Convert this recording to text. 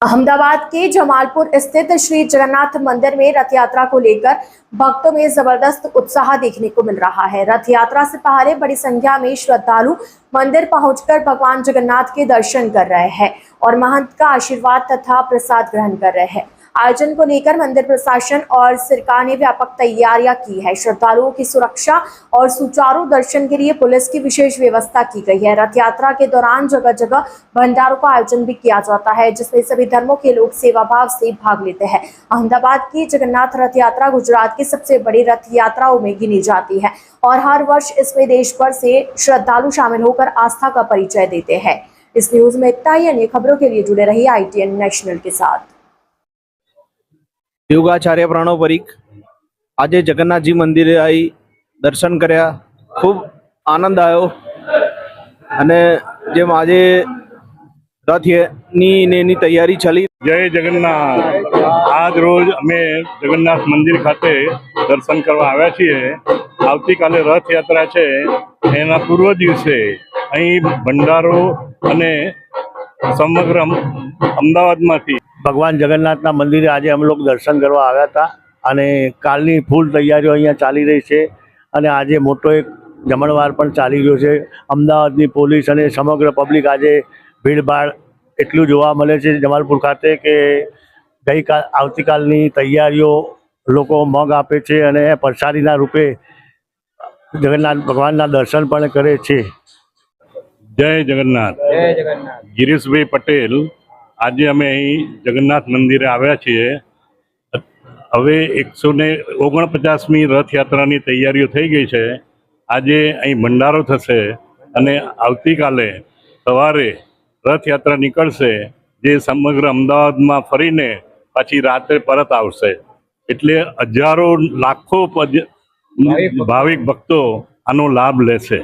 अहमदाबाद के जमालपुर स्थित श्री जगन्नाथ मंदिर में रथ यात्रा को लेकर भक्तों में जबरदस्त उत्साह देखने को मिल रहा है। रथ यात्रा से पहले बड़ी संख्या में श्रद्धालु मंदिर पहुंचकर भगवान जगन्नाथ के दर्शन कर रहे हैं और महंत का आशीर्वाद तथा प्रसाद ग्रहण कर रहे हैं। आयोजन को लेकर मंदिर प्रशासन और सरकार ने व्यापक तैयारियां की है। श्रद्धालुओं की सुरक्षा और सुचारू दर्शन के लिए पुलिस की विशेष व्यवस्था की गई है। रथ यात्रा के दौरान जगह जगह भंडारों का आयोजन भी किया जाता है, जिसमें सभी धर्मों के लोग सेवा भाव से भाग लेते हैं। अहमदाबाद की जगन्नाथ रथ यात्रा गुजरात की सबसे बड़ी रथ यात्राओं में गिनी जाती है और हर वर्ष इसमें देश भर से श्रद्धालु शामिल होकर आस्था का परिचय देते हैं। इस न्यूज में इतना ही। अन्य खबरों के लिए जुड़े रहिए ITN नेशनल के साथ। योगाचार्य प्रणव परीख आज जगन्नाथ जी मंदिरे आई दर्शन कर्या, खूब आनंद आयो। अने जेम आज रथनी तैयारी चली। जय जगन्नाथ। आज रोज अमे जगन्नाथ मंदिर खाते दर्शन करवा आव्या छीए। आवती काले रथ यात्रा छे, एना पूर्व दिवसे अहीं भंडारो अने समग्र अमदावादमांथी भगवान जगन्नाथना मंदिरे आज हम लोग दर्शन करवा आव्या था अने कालनी फूल तैयारीओ अहींया चाली रही छे अने आज मोटो एक जमणवार पण चाली रह्यो छे। अमदावादनी पोलीस अने समग्र पब्लिक आज भीड़भाड़ एटलुं जोवा मळे छे जमालपुर खाते के गई काल आवतीकालनी तैयारीओ लोको मग आपे छे अने प्रसादीना रूपे जगन्नाथ भगवानना दर्शन पण करे छे। जय जगन्नाथ। जय जगन्नाथ। गिरीश भाई पटेल आज अमे अहीं जगन्नाथ मंदिरे आव्या छीए। हवे 149मी रथ यात्रानी तैयारीओ थई गई छे। आजे अहीं भंडारो थशे अने आवतीकाले सवारे रथ यात्रा निकळशे, जे समग्र अमदावादमां फरीने पाછી रात्रे परत आवशे। एटले हजारों लाखों भाविक भक्तो आनो लाभ लेशे।